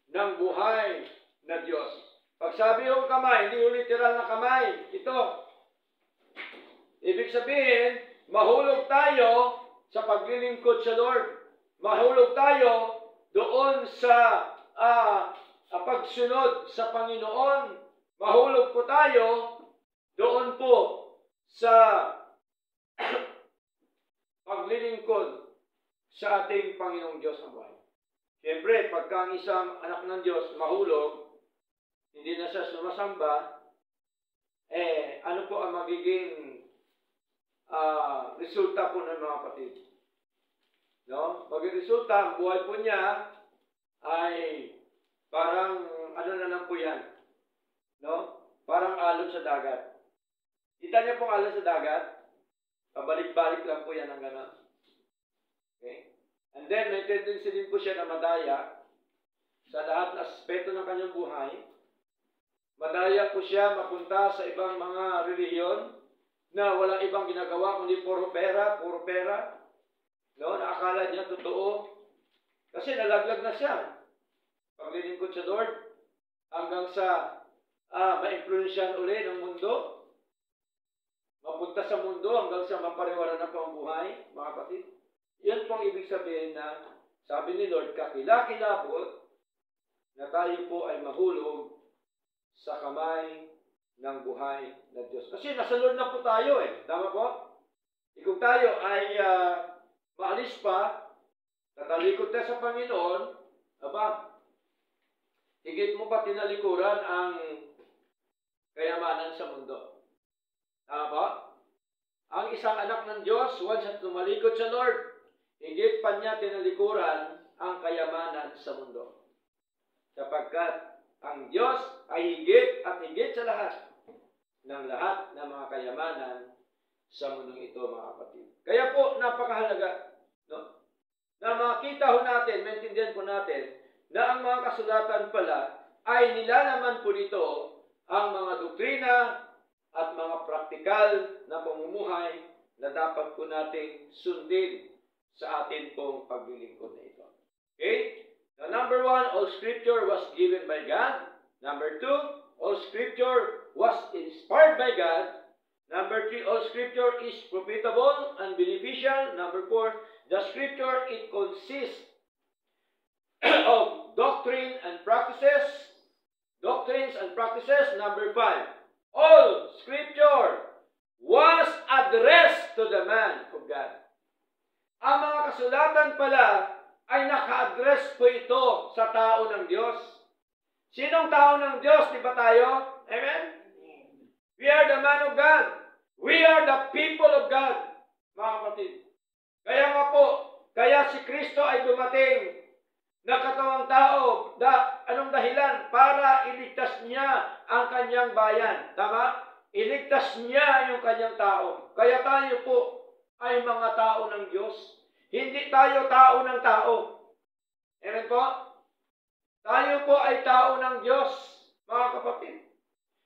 ng buhay na Diyos. Pag sabi yung kamay, hindi yung literal na kamay. Ito. Ibig sabihin, mahulog tayo sa paglilingkod sa Lord. Mahulog tayo doon sa pagsunod sa Panginoon. Mahulog po tayo doon po sa paglilingkod sa ating Panginoong Diyos ng buhay. Siyempre, pagka ang isang anak ng Diyos mahulog, hindi na siya sumasamba, ano po ang magiging resulta po ng mga kapatid? No? Magiging resulta, ang buhay po niya ay parang ano na lang po yan. No? Parang alon sa dagat. Kita niyo pong alon sa dagat? Pabalik-balik lang po yan ng gano'n. Okay? And then, may tendency din po siya na madaya sa lahat ng aspeto ng kanyang buhay. Madaya po siya mapunta sa ibang mga relihiyon na walang ibang ginagawa kundi puro pera, puro pera. No? Naakala niya totoo. Kasi nalaglag na siya. Paglilingkod sa Lord hanggang sa ma-influensyahan uli ng mundo. Mapunta sa mundo hanggang sa mapariwara na po ang buhay, mga kapatid. Yan pong ibig sabihin na sabi ni Lord, kakilakilabot na tayo po ay mahulog sa kamay ng buhay na Diyos. Kasi nasa Lord na po tayo eh. Tama po? Kung tayo ay maalis pa, tatalikod tayo sa Panginoon, higit mo pa tinalikuran ang kayamanan sa mundo. Tama po? Ang isang anak ng Diyos, once at tumalikod sa Lord, higit pa niya tinalikuran ang kayamanan sa mundo. Sapagkat ang Diyos ay higit at higit sa lahat ng mga kayamanan sa mundong ito, mga kapatid. Kaya po, napakahalaga, no? Na makita ho natin, maintindihan po natin, na ang mga kasulatan pala ay nilalaman po dito ang mga doktrina at mga praktikal na pamumuhay na dapat po nating sundin sa atin pong paglilingkod na ito. Okay? Now, number 1, all scripture was given by God. Number 2, all scripture was inspired by God. Number 3, all scripture is profitable and beneficial. Number 4, the scripture, it consists of doctrine and practices. Doctrines and practices. Number 5, all scripture was addressed to the man of God. Ang mga kasulatan pala ay naka-address po ito sa tao ng Diyos. Sinong tao ng Diyos? Di ba tayo? Amen? We are the man of God. We are the people of God, mga kapatid. Kaya nga po, kaya si Kristo ay dumating na katawang tao. Anong dahilan? Para iligtas niya ang kanyang bayan. Tama? Iligtas niya yung kanyang tao. Kaya tayo po ay mga tao ng Diyos. Hindi tayo tao ng tao. Amen po? Tayo po ay tao ng Diyos, mga kapatid.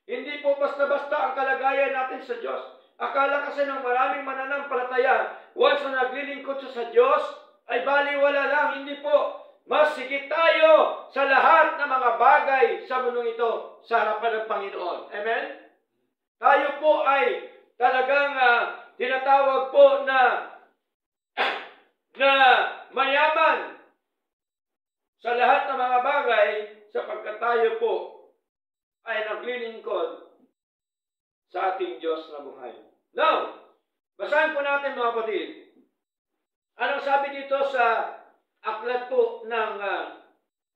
Hindi po basta-basta ang kalagayan natin sa Diyos. Akala kasi ng maraming mananampalataya, once na naglilingkod sa Diyos, ay baliwala lang. Hindi po. Mas higit tayo sa lahat ng mga bagay sa mundong ito sa harapan ng Panginoon. Amen? Tayo po ay talagang tinatawag po na mayaman sa lahat ng mga bagay sapagkat tayo po ay naglilingkod sa ating Diyos na buhay. Now, basahin po natin mga kapatid Anong sabi dito sa aklat po ng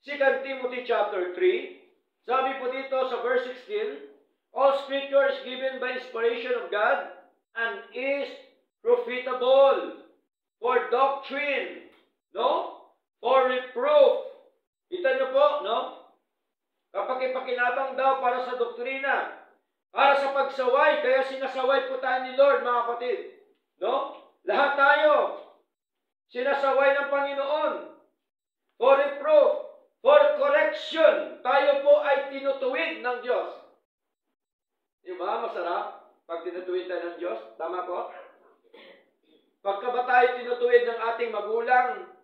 2 Timothy chapter 3? Sabi po dito sa verse 16, all scripture is given by inspiration of God and is profitable for doctrine, no? For reproof. Kita niyo po, no? Kapakipakinabang daw para sa doktrina, para sa pagsaway, kaya sinasaway po tayo ni Lord, mga kapatid. No? Lahat tayo, sinasaway ng Panginoon. For reproof, for correction, tayo po ay tinutuwid ng Diyos. Diba? Masarap pag tinutuwid tayo ng Diyos. Tama po? Pagka ba tayo tinutuwid ng ating magulang,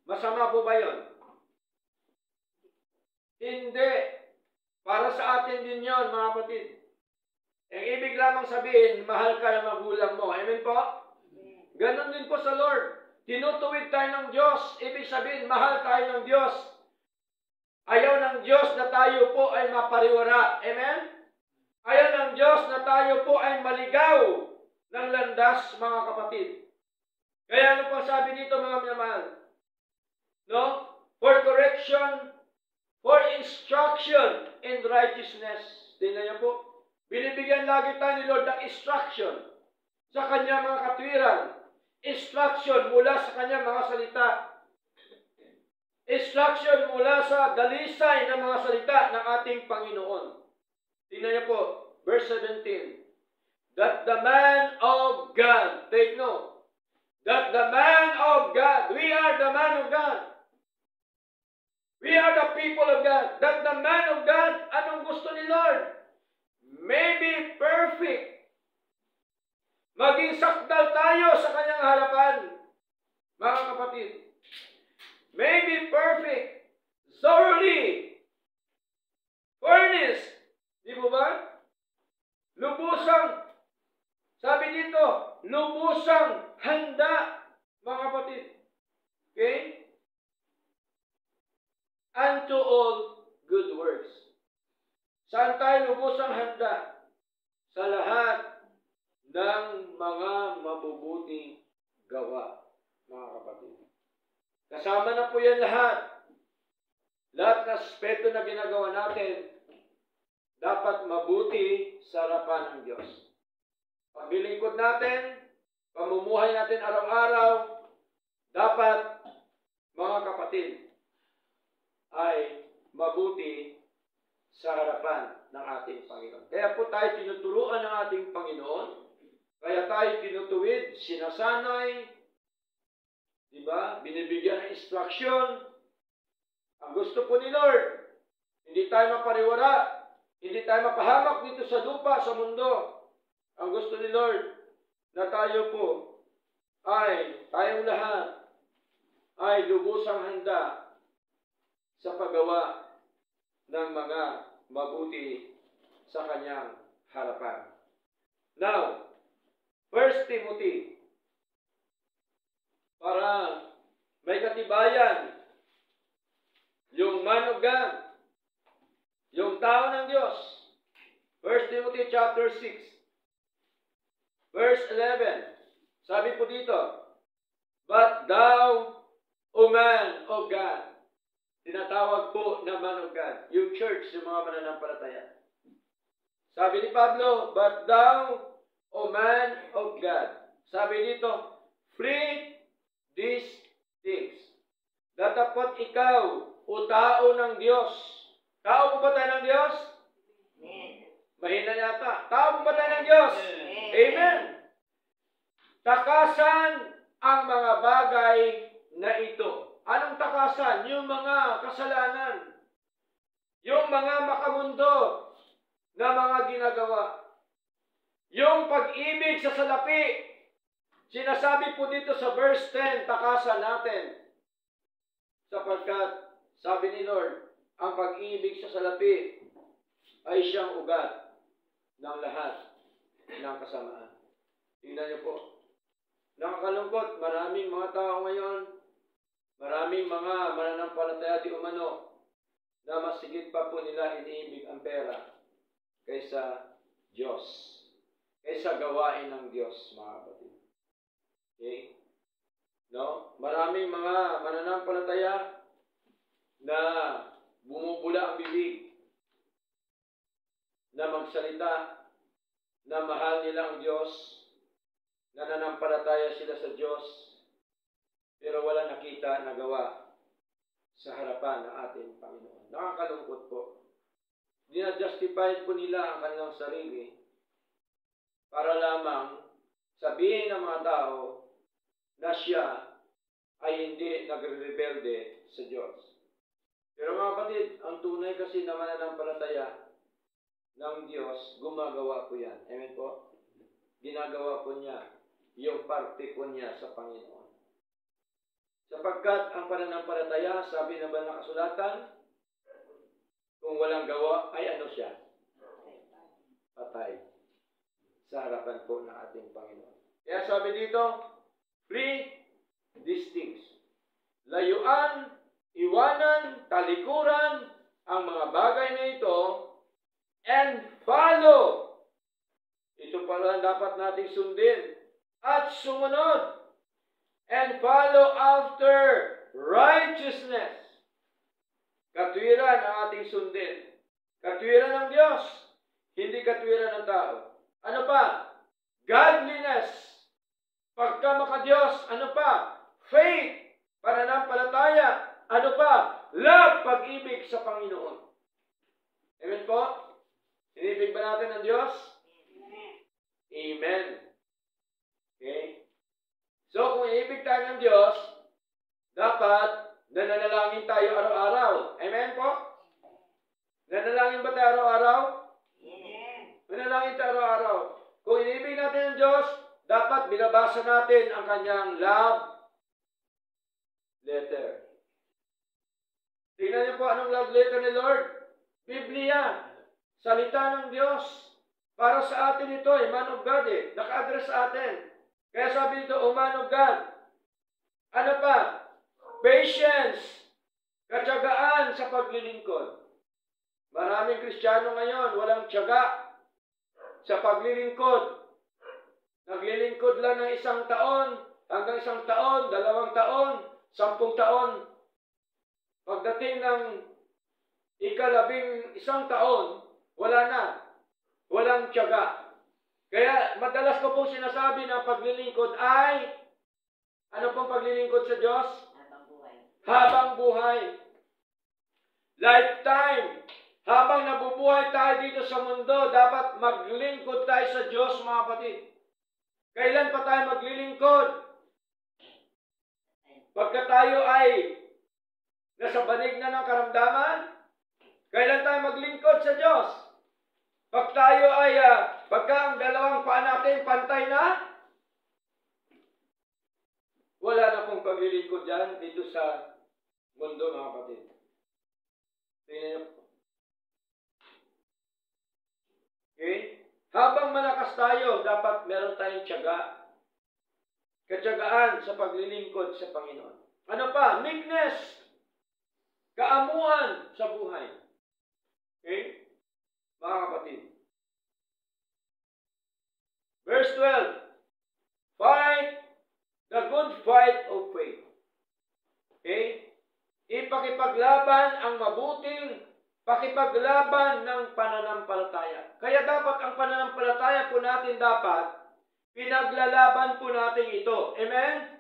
masama po ba yun? Hindi. Para sa atin din yon, mga kapatid. Ang ibig lamang sabihin, mahal ka ng magulang mo. Amen po? Ganon din po sa Lord. Tinutuwid tayo ng Diyos. Ibig sabihin, mahal tayo ng Diyos. Ayaw ng Diyos na tayo po ay mapariwara. Amen? Ayaw ng Diyos na tayo po ay maligaw ng landas, mga kapatid. Kaya ano po sabi dito, mga minamahal? No? For correction, for instruction in righteousness. Tingnan niyo po. Binibigyan lagi tayo ni Lord ng instruction sa kanyang mga katwiran. Instruction mula sa kanyang mga salita. Instruction mula sa dalisay ng mga salita ng ating Panginoon. Tingnan niyo po. Verse 17. That the man of God, take note, that the man of God, we are the man of God. We are the people of God. That the man of God, anong gusto ni Lord? May be perfect. Maging sakdal tayo sa kanyang harapan, mga kapatid. May be perfect. Thoroughly furnished. Di po ba? Lubusang, sabi dito, lubusang handa, mga kapatid. Okay? Unto all good works. Saan tayo lubusang handa? Sa lahat ng mga mabubuting gawa, mga kapatid. Kasama na po yan lahat. Lahat ng aspeto na ginagawa natin, dapat mabuti sa harapan ng Diyos. Paglilingkod natin, pamumuhay natin araw-araw, dapat, mga kapatid, ay mabuti sa harapan ng ating Panginoon. Kaya po tayo tinuturuan ng ating Panginoon, kaya tayo tinutuwid, sinasanay, diba? Binibigyan ng instruction. Ang gusto po ni Lord, hindi tayo mapariwara, hindi tayo mapahamak dito sa lupa, sa mundo. Ang gusto ni Lord, na tayo po ay, tayong lahat, ay lubusang handa sa paggawa ng mga mabuti sa kanyang harapan. Now, 1 Timothy, para may katibayan, yung man of God, yung tao ng Diyos. 1 Timothy chapter 6, verse 11. Sabi po dito, but thou, O man of God, tinatawag po na man of God, yung church, yung mga mananampalataya. Sabi ni Pablo, but thou, O man of God. Sabi dito, flee these things. Datapot ikaw, o tao ng Diyos. Tao po ba tayo ng Diyos? Mahina yata. Tao po ba tayo ng Diyos? Amen. Takasan ang mga bagay na ito. Anong takasan? Yung mga kasalanan. Yung mga makamundo na mga ginagawa. Yung pag-ibig sa salapi. Sinasabi po dito sa verse 10, takasan natin. Sapagkat, sabi ni Lord, ang pag-ibig sa salapi ay siyang ugat ng lahat ng kasamaan. Tingnan niyo po. Nakakalungkot, maraming mga tao ngayon, maraming mga mananampalataya di umano, na mas sigit pa po nila iniibig ang pera kaysa Diyos. Kaysa gawain ng Diyos, mga kapatid. Okay? No? Maraming mga mananampalataya na bumubula ang bibig na magsalita na mahal nila ang Diyos, nananampalataya sila sa Diyos, pero wala nakita na gawa sa harapan ng ating Panginoon. Nakakalungkot po. Dina-justify po nila ang kanilang sarili para lamang sabihin ng mga tao na siya ay hindi nagre-rebelde sa Diyos. Pero mga kapatid, ang tunay kasi na mananampalataya ng Diyos, gumagawa po yan. Amen po? Ginagawa po niya yung parte po niya sa Panginoon. Sapagkat ang pananampalataya, sabi na ba ng kasulatan, kung walang gawa, ay ano siya? Patay. Sa harapan po ng ating Panginoon. Kaya sabi dito, three these things. Layuan, iwanan, talikuran, ang mga bagay na ito, and follow. Ito pala ang dapat nating sundin. At sumunod. And follow after righteousness. Katwiran ang ating sundin. Katwiran ng Diyos. Hindi katwiran ng tao. Ano pa? Godliness. Pagka maka-Diyos. Ano pa? Faith. Pananampalataya. Ano pa? Love. Pag-ibig sa Panginoon. Amen po? Inibig ba natin ang Diyos? Amen. Okay? So, kung inibig tayo ng Diyos, dapat nananalangin tayo araw-araw. Amen po? Nanalangin ba tayo araw-araw? Nanalangin tayo araw-araw. Kung inibig natin ang Diyos, dapat binabasa natin ang kanyang love letter. Tingnan niyo po anong love letter ni Lord. Biblia. Salita ng Diyos. Para sa atin ito, man of God naka-address sa atin. Kaya sabi dito, O man of God. Ano pa? Patience. Katyagaan sa paglilingkod. Maraming Kristiyano ngayon, walang tiyaga sa paglilingkod. Naglilingkod lang ng 1 taon, hanggang 1 taon, 2 taon, 10 taon. Pagdating ng ika-11 taon, wala na. Walang tiyaga. Kaya madalas ko pong sinasabi na paglilingkod ay, ano pong paglilingkod sa Diyos? Habang buhay. Habang buhay. Lifetime. Habang nabubuhay tayo dito sa mundo, dapat maglingkod tayo sa Diyos, mga kapatid. Kailan pa tayo maglilingkod? Pagka tayo ay nasa banig na ng karamdaman, kailan tayo maglingkod sa Diyos? Pag tayo ay, pagka ang dalawang paa natin pantay na, wala na pong paglilingkod dyan dito sa mundo, mga kapatid. Tingnan niyo po. Okay? Habang malakas tayo, dapat meron tayong tiyaga. Katyagaan sa paglilingkod sa Panginoon. Ano pa? Meekness. Kaamuan sa buhay. Okay? Mga kapatid. Verse 12. Fight the good fight of faith. Okay? Ipakipaglaban ang mabuting pakipaglaban ng pananampalataya. Kaya dapat ang pananampalataya po natin dapat pinaglalaban po natin ito. Amen?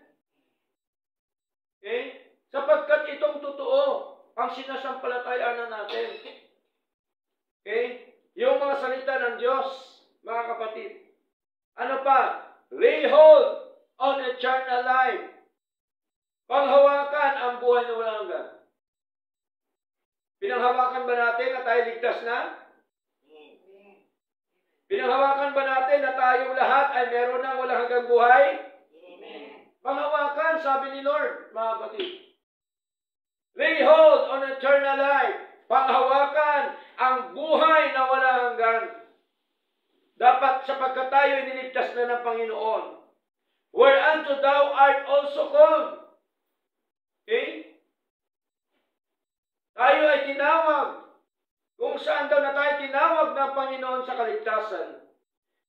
Okay? Sapagkat itong totoo ang sinasampalatayaan natin. Okay? Yung mga salita ng Diyos, mga kapatid. Ano pa? Lay hold on eternal life. Panghawakan ang buhay na walang hanggan. Pinanghawakan ba natin na tayo ligtas na? Pinanghawakan ba natin na tayong lahat ay meron ng walang hanggang buhay? Panghawakan, sabi ni Lord, mga kapatid. Lay hold on eternal life. Panghawakan ang buhay na walang hanggan. Dapat sapagkat tayo iniligtas na ng Panginoon. Whereunto thou art also called. Okay? Tayo ay tinawag. Kung saan daw na tayo tinawag ng Panginoon sa kaligtasan.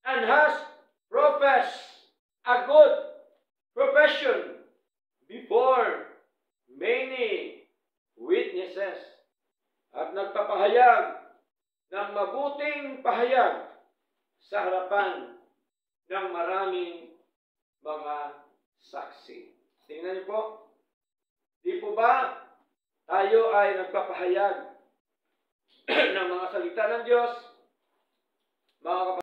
And has professed a good profession before many witnesses at nagpapahayag ng mabuting pahayag sa harapan ng maraming mga saksi. Tingnan niyo po, di po ba tayo ay nagpapahayag ng mga salita ng Diyos, mga kapatid?